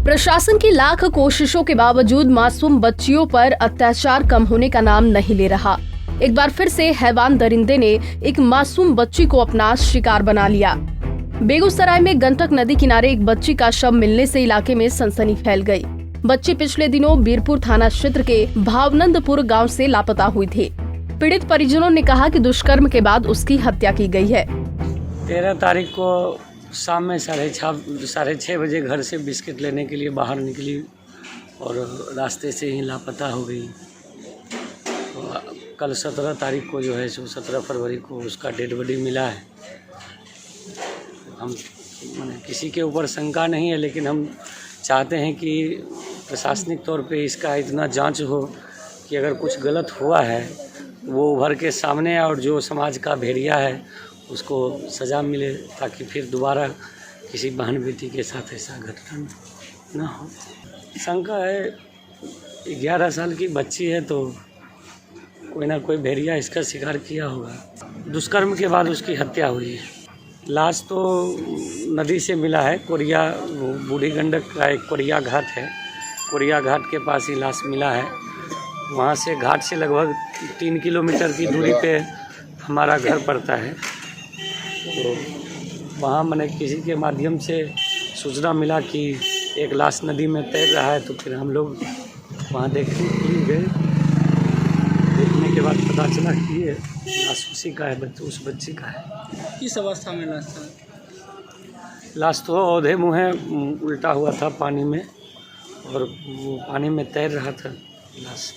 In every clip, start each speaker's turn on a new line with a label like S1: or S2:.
S1: प्रशासन की लाख कोशिशों के बावजूद मासूम बच्चियों पर अत्याचार कम होने का नाम नहीं ले रहा। एक बार फिर से हैवान दरिंदे ने एक मासूम बच्ची को अपना शिकार बना लिया। बेगूसराय में गंडक नदी किनारे एक बच्ची का शव मिलने से इलाके में सनसनी फैल गई। बच्ची पिछले दिनों बीरपुर थाना क्षेत्र के भावनंदपुर गांव से लापता हुई थी। पीड़ित परिजनों ने कहा कि दुष्कर्म के बाद उसकी हत्या की गई है।
S2: 13 तारीख को शाम में 6:30 बजे घर से बिस्किट लेने के लिए बाहर निकली और रास्ते से ही लापता हो गई। तो कल 17 तारीख को जो है सो 17 फरवरी को उसका डेड बॉडी मिला है। हम किसी के ऊपर शंका नहीं है, लेकिन हम चाहते हैं कि प्रशासनिक तौर पे इसका इतना जांच हो कि अगर कुछ गलत हुआ है वो उभर के सामने और जो समाज का भेड़िया है उसको सज़ा मिले, ताकि फिर दोबारा किसी बहन बेटी के साथ ऐसा घटना ना हो। शंका है 11 साल की बच्ची है, तो कोई ना कोई भेड़िया इसका शिकार किया होगा। दुष्कर्म के बाद उसकी हत्या हुई है। लाश तो नदी से मिला है। कोरिया बूढ़ी गंडक का एक कोरिया घाट है, कोरिया घाट के पास ही लाश मिला है। वहाँ से घाट से लगभग 3 किलोमीटर की दूरी पे हमारा घर पड़ता है। तो वहाँ मैंने किसी के माध्यम से सूचना मिला कि एक लाश नदी में तैर रहा है, तो फिर हम लोग वहाँ देखने के लिए गए। देखने के बाद पता चला कि ये लाश उसी का है, उस बच्ची का है।
S3: किस अवस्था में लाश था?
S2: लाश तो औधे मुँहे उल्टा हुआ था पानी में, और वो पानी में तैर रहा था लाश।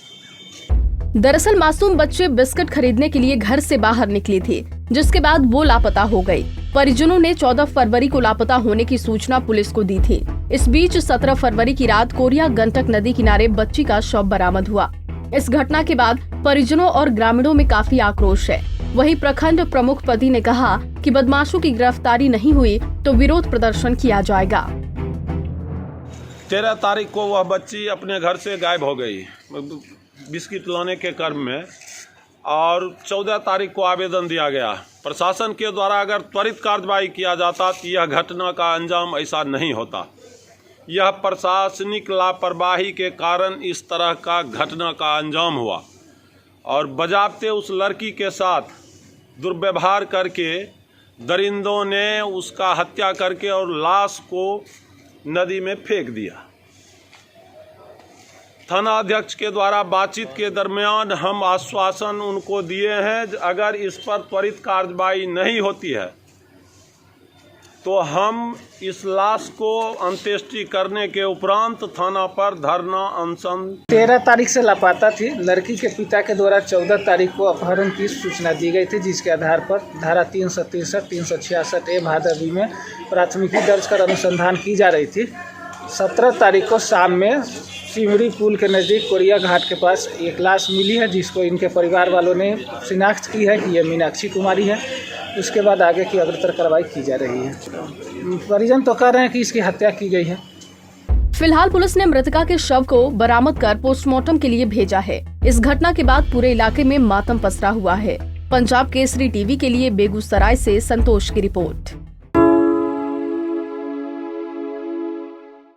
S1: दरअसल मासूम बच्चे बिस्किट खरीदने के लिए घर से बाहर निकली थी, जिसके बाद वो लापता हो गई। परिजनों ने 14 फरवरी को लापता होने की सूचना पुलिस को दी थी। इस बीच 17 फरवरी की रात कोरिया गंडक नदी किनारे बच्ची का शव बरामद हुआ। इस घटना के बाद परिजनों और ग्रामीणों में काफी आक्रोश है। वहीं प्रखंड प्रमुख पति ने कहा कि बदमाशों की गिरफ्तारी नहीं हुई तो विरोध प्रदर्शन किया जाएगा।
S4: 13 तारीख को वह बच्ची अपने घर से गायब हो गई बिस्किट लाने के क्रम में, और 14 तारीख को आवेदन दिया गया। प्रशासन के द्वारा अगर त्वरित कार्रवाई किया जाता तो यह घटना का अंजाम ऐसा नहीं होता। यह प्रशासनिक लापरवाही के कारण इस तरह का घटना का अंजाम हुआ, और बजाबते उस लड़की के साथ दुर्व्यवहार करके दरिंदों ने उसका हत्या करके और लाश को नदी में फेंक दिया। थाना अध्यक्ष के द्वारा बातचीत के दरमियान हम आश्वासन उनको दिए हैं, अगर इस पर त्वरित कार्रवाई नहीं होती है तो हम इस लाश को अंत्येष्टि करने के उपरांत थाना पर धरना अनशन।
S3: 13 तारीख से लापता थी। लड़की के पिता के द्वारा 14 तारीख को अपहरण की सूचना दी गई थी, जिसके आधार पर धारा 363, 366 ए भादवी में प्राथमिकी दर्ज कर अनुसंधान की जा रही थी। 17 तारीख को शाम में सिमड़ी पुल के नज़दीक कोरिया घाट के पास एक लाश मिली है, जिसको इनके परिवार वालों ने शिनाख्त की है कि यह मीनाक्षी कुमारी है। उसके बाद आगे की अग्रतर कार्रवाई की जा रही है। परिजन तो कह रहे हैं कि इसकी हत्या की गई है।
S1: फिलहाल पुलिस ने मृतका के शव को बरामद कर पोस्टमार्टम के लिए भेजा है। इस घटना के बाद पूरे इलाके में मातम पसरा हुआ है। पंजाब केसरी टीवी के लिए बेगूसराय से संतोष की रिपोर्ट।